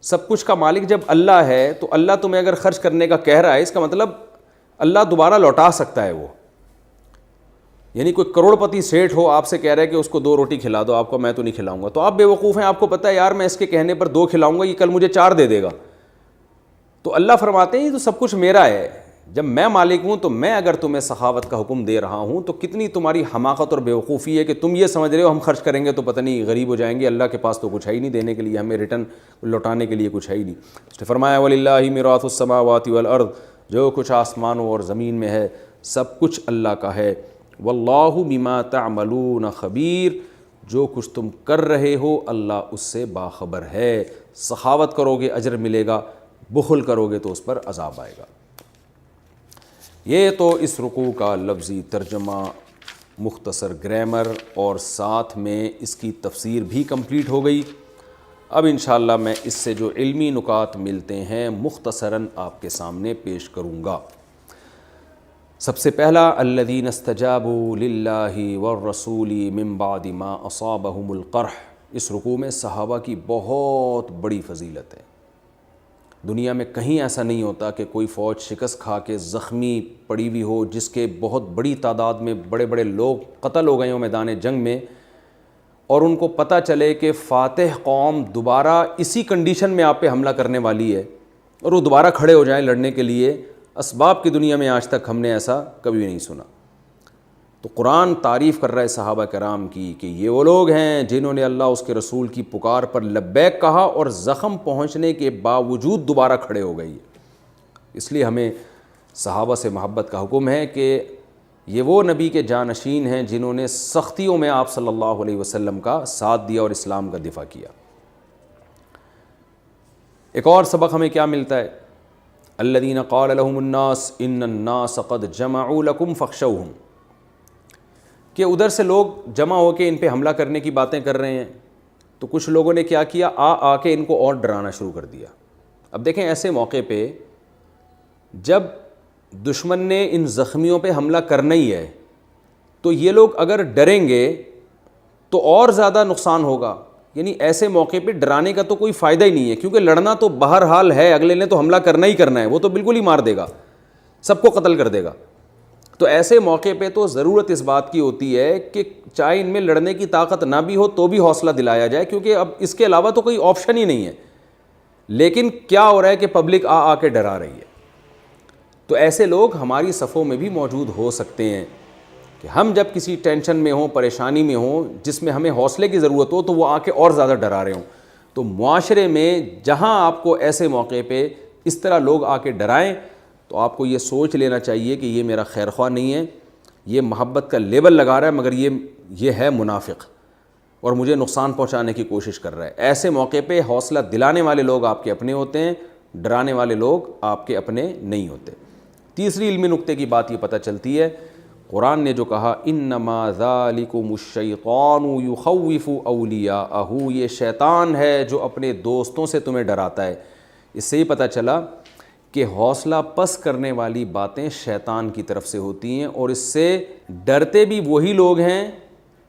سب کچھ کا مالک جب اللہ ہے تو اللہ تمہیں اگر خرچ کرنے کا کہہ رہا ہے, اس کا مطلب اللہ دوبارہ لوٹا سکتا ہے وہ. یعنی کوئی کروڑ پتی سیٹھ ہو, آپ سے کہہ رہا ہے کہ اس کو 2 روٹی کھلا دو, آپ کو میں تو نہیں کھلاؤں گا, تو آپ بے وقوف ہیں, آپ کو پتہ ہے یار میں اس کے کہنے پر 2 کھلاؤں گا, یہ کل مجھے 4 دے دے گا. تو اللہ فرماتے ہیں یہ تو سب کچھ میرا ہے, جب میں مالک ہوں تو میں اگر تمہیں سخاوت کا حکم دے رہا ہوں تو کتنی تمہاری حماقت اور بیوقوفی ہے کہ تم یہ سمجھ رہے ہو ہم خرچ کریں گے تو پتہ نہیں غریب ہو جائیں گے, اللہ کے پاس تو کچھ ہے ہی نہیں دینے کے لیے, ہمیں ریٹرن لوٹانے کے لیے کچھ ہے ہی نہیں. اس نے فرمایا وَلِلَّهِ مِيرَاثُ السَّمَاوَاتِ وَالْأَرْضِ, جو کچھ آسمانوں اور زمین میں ہے سب کچھ اللہ کا ہے. وَاللَّهُ بِمَا تَعْمَلُونَ خَبِيرٌ, جو کچھ تم کر رہے ہو اللہ اس سے باخبر ہے. سخاوت کرو گے اجر ملے گا, بخل کرو گے تو اس پر عذاب آئے گا. یہ تو اس رکوع کا لفظی ترجمہ, مختصر گرامر اور ساتھ میں اس کی تفسیر بھی کمپلیٹ ہو گئی. اب انشاءاللہ میں اس سے جو علمی نکات ملتے ہیں مختصراً آپ کے سامنے پیش کروں گا. سب سے پہلا الذین استجابوا للہ والرسول من بعد ما اصابہم القرح, اس رکوع میں صحابہ کی بہت بڑی فضیلت ہے. دنیا میں کہیں ایسا نہیں ہوتا کہ کوئی فوج شکست کھا کے زخمی پڑی ہوئی ہو, جس کے بہت بڑی تعداد میں بڑے بڑے لوگ قتل ہو گئے ہوں میدان جنگ میں, اور ان کو پتہ چلے کہ فاتح قوم دوبارہ اسی کنڈیشن میں آپ پہ حملہ کرنے والی ہے, اور وہ دوبارہ کھڑے ہو جائیں لڑنے کے لیے. اسباب کی دنیا میں آج تک ہم نے ایسا کبھی نہیں سنا. تو قرآن تعریف کر رہا ہے صحابہ کرام کی کہ یہ وہ لوگ ہیں جنہوں نے اللہ اس کے رسول کی پکار پر لبیک کہا اور زخم پہنچنے کے باوجود دوبارہ کھڑے ہو گئی. اس لیے ہمیں صحابہ سے محبت کا حکم ہے کہ یہ وہ نبی کے جانشین ہیں جنہوں نے سختیوں میں آپ صلی اللہ علیہ وسلم کا ساتھ دیا اور اسلام کا دفاع کیا. ایک اور سبق ہمیں کیا ملتا ہے؟ الذین قال لهم الناس ان الناس قد جمعوا لكم فاخشوهم, کہ ادھر سے لوگ جمع ہو کے ان پہ حملہ کرنے کی باتیں کر رہے ہیں, تو کچھ لوگوں نے کیا کیا, آ کے ان کو اور ڈرانا شروع کر دیا. اب دیکھیں ایسے موقع پہ جب دشمن نے ان زخمیوں پہ حملہ کرنا ہی ہے تو یہ لوگ اگر ڈریں گے تو اور زیادہ نقصان ہوگا. یعنی ایسے موقع پہ ڈرانے کا تو کوئی فائدہ ہی نہیں ہے, کیونکہ لڑنا تو بہرحال ہے, اگلے نے تو حملہ کرنا ہی کرنا ہے, وہ تو بالکل ہی مار دے گا, سب کو قتل کر دے گا. تو ایسے موقع پہ تو ضرورت اس بات کی ہوتی ہے کہ چاہے ان میں لڑنے کی طاقت نہ بھی ہو تو بھی حوصلہ دلایا جائے, کیونکہ اب اس کے علاوہ تو کوئی آپشن ہی نہیں ہے. لیکن کیا ہو رہا ہے کہ پبلک آ کے ڈرا رہی ہے. تو ایسے لوگ ہماری صفوں میں بھی موجود ہو سکتے ہیں کہ ہم جب کسی ٹینشن میں ہوں, پریشانی میں ہوں, جس میں ہمیں حوصلے کی ضرورت ہو, تو وہ آ کے اور زیادہ ڈرا رہے ہوں. تو معاشرے میں جہاں آپ کو ایسے موقع پہ اس طرح لوگ آ کے ڈرائیں تو آپ کو یہ سوچ لینا چاہیے کہ یہ میرا خیر خواہ نہیں ہے, یہ محبت کا لیبل لگا رہا ہے, مگر یہ ہے منافق اور مجھے نقصان پہنچانے کی کوشش کر رہا ہے. ایسے موقع پہ حوصلہ دلانے والے لوگ آپ کے اپنے ہوتے ہیں, ڈرانے والے لوگ آپ کے اپنے نہیں ہوتے. تیسری علمی نقطے کی بات یہ پتہ چلتی ہے, قرآن نے جو کہا انما ذالکم الشیطان یخوف اولیاءہ, یہ شیطان ہے جو اپنے دوستوں سے تمہیں ڈراتا ہے. اس سے ہی پتہ چلا کہ حوصلہ پست کرنے والی باتیں شیطان کی طرف سے ہوتی ہیں, اور اس سے ڈرتے بھی وہی لوگ ہیں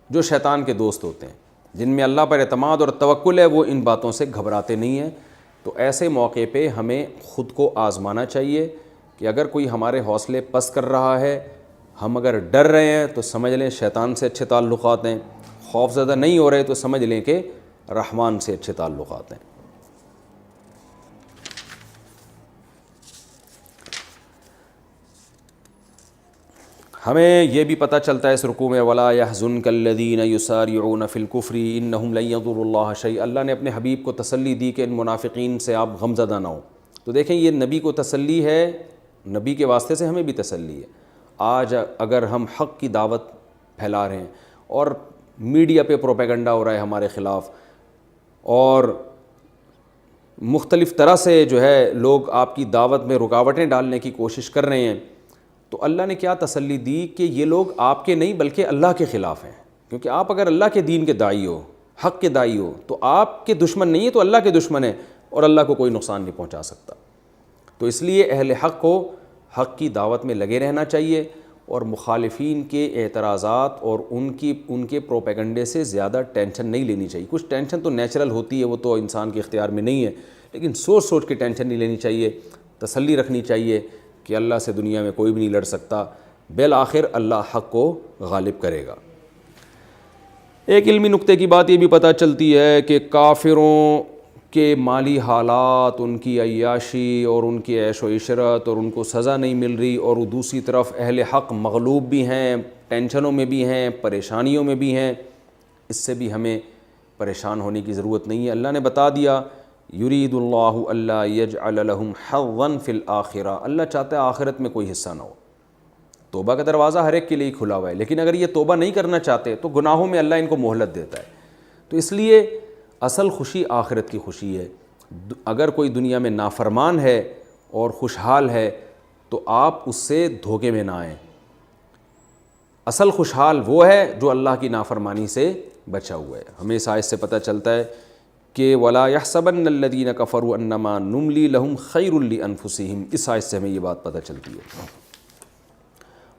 جو شیطان کے دوست ہوتے ہیں. جن میں اللہ پر اعتماد اور توکل ہے وہ ان باتوں سے گھبراتے نہیں ہیں. تو ایسے موقع پہ ہمیں خود کو آزمانا چاہیے کہ اگر کوئی ہمارے حوصلے پست کر رہا ہے، ہم اگر ڈر رہے ہیں تو سمجھ لیں شیطان سے اچھے تعلقات ہیں، خوف زدہ نہیں ہو رہے تو سمجھ لیں کہ رحمان سے اچھے تعلقات ہیں۔ ہمیں یہ بھی پتہ چلتا ہے اس رکوع میں وَلَا يَحْزُنْكَ الَّذِينَ يُسَارِعُونَ فِي الْكُفْرِ إِنَّهُمْ لَن يَضُرُّوا اللَّهَ شَيْئًا، اللہ نے اپنے حبیب کو تسلی دی کہ ان منافقین سے آپ غمزدہ نہ ہوں۔ تو دیکھیں یہ نبی کو تسلی ہے، نبی کے واسطے سے ہمیں بھی تسلی ہے۔ آج اگر ہم حق کی دعوت پھیلا رہے ہیں اور میڈیا پہ پروپیگنڈا ہو رہا ہے ہمارے خلاف، اور مختلف طرح سے جو ہے لوگ آپ کی دعوت میں رکاوٹیں ڈالنے کی کوشش کر رہے ہیں، تو اللہ نے کیا تسلی دی کہ یہ لوگ آپ کے نہیں بلکہ اللہ کے خلاف ہیں، کیونکہ آپ اگر اللہ کے دین کے داعی ہو، حق کے داعی ہو، تو آپ کے دشمن نہیں ہے تو اللہ کے دشمن ہے، اور اللہ کو کوئی نقصان نہیں پہنچا سکتا۔ تو اس لیے اہل حق کو حق کی دعوت میں لگے رہنا چاہیے، اور مخالفین کے اعتراضات اور ان کے پروپیگنڈے سے زیادہ ٹینشن نہیں لینی چاہیے۔ کچھ ٹینشن تو نیچرل ہوتی ہے، وہ تو انسان کے اختیار میں نہیں ہے، لیکن سوچ سوچ کے ٹینشن نہیں لینی چاہیے، تسلی رکھنی چاہیے کہ اللہ سے دنیا میں کوئی بھی نہیں لڑ سکتا، بالآخر اللہ حق کو غالب کرے گا۔ ایک علمی نقطے کی بات یہ بھی پتہ چلتی ہے کہ کافروں کے مالی حالات، ان کی عیاشی اور ان کی عیش و عشرت، اور ان کو سزا نہیں مل رہی، اور دوسری طرف اہل حق مغلوب بھی ہیں، ٹینشنوں میں بھی ہیں، پریشانیوں میں بھی ہیں۔ اس سے بھی ہمیں پریشان ہونے کی ضرورت نہیں ہے۔ اللہ نے بتا دیا یرید اللہ الا یجعل لہم حظا فی الآخرہ، اللہ چاہتا ہے آخرت میں کوئی حصہ نہ ہو۔ توبہ کا دروازہ ہر ایک کے لیے کھلا ہوا ہے، لیکن اگر یہ توبہ نہیں کرنا چاہتے تو گناہوں میں اللہ ان کو مہلت دیتا ہے۔ تو اس لیے اصل خوشی آخرت کی خوشی ہے۔ اگر کوئی دنیا میں نافرمان ہے اور خوشحال ہے تو آپ اس سے دھوکے میں نہ آئیں۔ اصل خوشحال وہ ہے جو اللہ کی نافرمانی سے بچا ہوا ہے۔ ہمیں اس آیت سے پتہ چلتا ہے کہ وَلَا يَحْسَبَنَّ الَّذِينَ كَفَرُوا أَنَّمَا نُمْلِي لَهُمْ خَيْرٌ لِأَنفُسِهِمْ، اس آیت سے ہمیں یہ بات پتہ چلتی ہے۔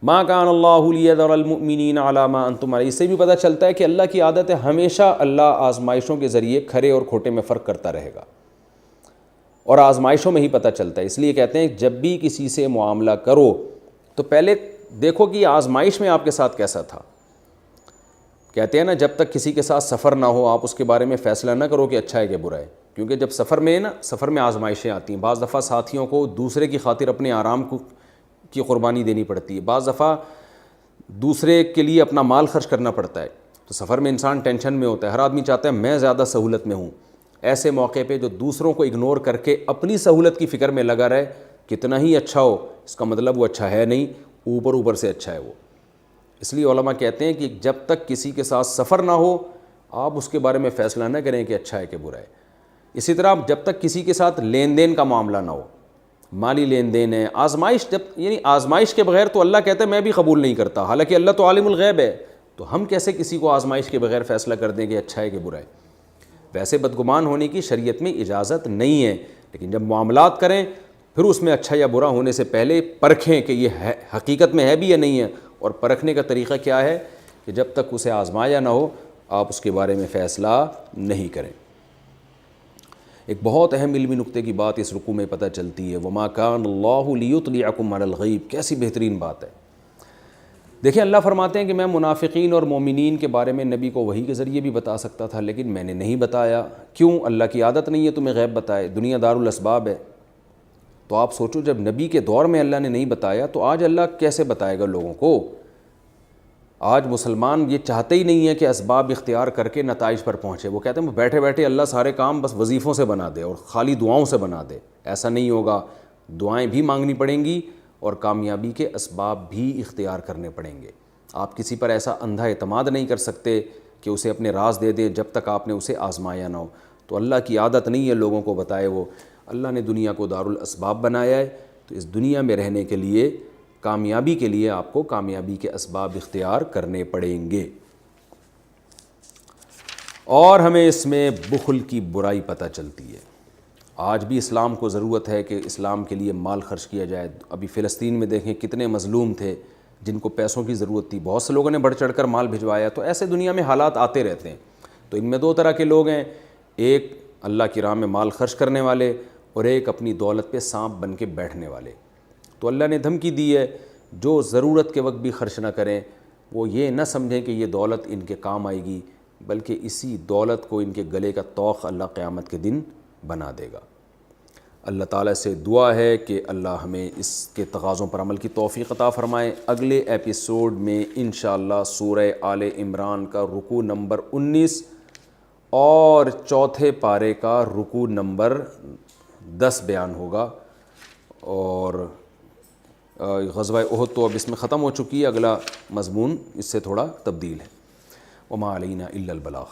مَا كَانَ اللَّهُ لِيَذَرَ الْمُؤْمِنِينَ عَلَىٰ مَا أَنْتُمْ عَلَيْهِ، اس سے بھی پتہ چلتا ہے کہ اللہ کی عادت ہے ہمیشہ اللہ آزمائشوں کے ذریعے کھرے اور کھوٹے میں فرق کرتا رہے گا، اور آزمائشوں میں ہی پتہ چلتا ہے۔ اس لیے کہتے ہیں جب بھی کسی سے معاملہ کرو تو پہلے دیکھو کہ یہ آزمائش میں آپ کے ساتھ کیسا تھا۔ کہتے ہیں نا جب تک کسی کے ساتھ سفر نہ ہو آپ اس کے بارے میں فیصلہ نہ کرو کہ اچھا ہے کہ برا ہے، کیونکہ جب سفر میں آزمائشیں آتی ہیں، بعض دفعہ ساتھیوں کو دوسرے کی خاطر اپنے آرام کی قربانی دینی پڑتی ہے، بعض دفعہ دوسرے کے لیے اپنا مال خرچ کرنا پڑتا ہے، تو سفر میں انسان ٹینشن میں ہوتا ہے، ہر آدمی چاہتا ہے میں زیادہ سہولت میں ہوں۔ ایسے موقع پہ جو دوسروں کو اگنور کر کے اپنی سہولت کی فکر میں لگا رہے، کتنا ہی اچھا ہو اس کا مطلب وہ اچھا ہے نہیں، اوپر سے اچھا ہے وہ۔ اس لیے علماء کہتے ہیں کہ جب تک کسی کے ساتھ سفر نہ ہو آپ اس کے بارے میں فیصلہ نہ کریں کہ اچھا ہے کہ برا ہے۔ اسی طرح جب تک کسی کے ساتھ لین دین کا معاملہ نہ ہو، مالی لین دین ہے، آزمائش یعنی آزمائش کے بغیر تو اللہ کہتا ہے میں بھی قبول نہیں کرتا، حالانکہ اللہ تو عالم الغیب ہے، تو ہم کیسے کسی کو آزمائش کے بغیر فیصلہ کر دیں کہ اچھا ہے کہ برا ہے۔ ویسے بدگمان ہونے کی شریعت میں اجازت نہیں ہے، لیکن جب معاملات کریں پھر اس میں اچھا یا برا ہونے سے پہلے پرکھیں کہ یہ حقیقت میں ہے بھی یا نہیں ہے، اور پرکھنے کا طریقہ کیا ہے کہ جب تک اسے آزمایا نہ ہو آپ اس کے بارے میں فیصلہ نہیں کریں۔ ایک بہت اہم علمی نقطے کی بات اس رکوع میں پتہ چلتی ہے، وَمَا كَانَ اللَّهُ لِيُطْلِعَكُمْ عَلَى الْغَيْبِ، کیسی بہترین بات ہے۔ دیکھیں اللہ فرماتے ہیں کہ میں منافقین اور مومنین کے بارے میں نبی کو وحی کے ذریعے بھی بتا سکتا تھا، لیکن میں نے نہیں بتایا۔ کیوں؟ اللہ کی عادت نہیں ہے تمہیں غیب بتائے، دنیا دار الاسباب ہے۔ تو آپ سوچو جب نبی کے دور میں اللہ نے نہیں بتایا تو آج اللہ کیسے بتائے گا لوگوں کو؟ آج مسلمان یہ چاہتے ہی نہیں ہے کہ اسباب اختیار کر کے نتائج پر پہنچے، وہ کہتے ہیں بیٹھے بیٹھے اللہ سارے کام بس وظیفوں سے بنا دے اور خالی دعاؤں سے بنا دے۔ ایسا نہیں ہوگا، دعائیں بھی مانگنی پڑیں گی اور کامیابی کے اسباب بھی اختیار کرنے پڑیں گے۔ آپ کسی پر ایسا اندھا اعتماد نہیں کر سکتے کہ اسے اپنے راز دے دیں جب تک آپ نے اسے آزمایا نہ ہو۔ تو اللہ کی عادت نہیں ہے لوگوں کو بتائے وہ، اللہ نے دنیا کو دار الاسباب بنایا ہے، تو اس دنیا میں رہنے کے لیے کامیابی کے لیے آپ کو کامیابی کے اسباب اختیار کرنے پڑیں گے۔ اور ہمیں اس میں بخل کی برائی پتہ چلتی ہے۔ آج بھی اسلام کو ضرورت ہے کہ اسلام کے لیے مال خرچ کیا جائے۔ ابھی فلسطین میں دیکھیں کتنے مظلوم تھے جن کو پیسوں کی ضرورت تھی، بہت سے لوگوں نے بڑھ چڑھ کر مال بھجوایا۔ تو ایسے دنیا میں حالات آتے رہتے ہیں۔ تو ان میں دو طرح کے لوگ ہیں، ایک اللہ کی راہ میں مال خرچ کرنے والے اور ایک اپنی دولت پہ سانپ بن کے بیٹھنے والے۔ تو اللہ نے دھمکی دی ہے جو ضرورت کے وقت بھی خرچ نہ کریں، وہ یہ نہ سمجھیں کہ یہ دولت ان کے کام آئے گی، بلکہ اسی دولت کو ان کے گلے کا طوق اللہ قیامت کے دن بنا دے گا۔ اللہ تعالیٰ سے دعا ہے کہ اللہ ہمیں اس کے تقاضوں پر عمل کی توفیق عطا فرمائے۔ اگلے ایپیسوڈ میں انشاءاللہ سورہ آل عمران کا رکوع نمبر 19 اور چوتھے پارے کا رکوع نمبر 10 بیان ہوگا، اور غزوہ احد تو اب اس میں ختم ہو چکی ہے، اگلا مضمون اس سے تھوڑا تبدیل ہے۔ وما علینا الا البلاغ۔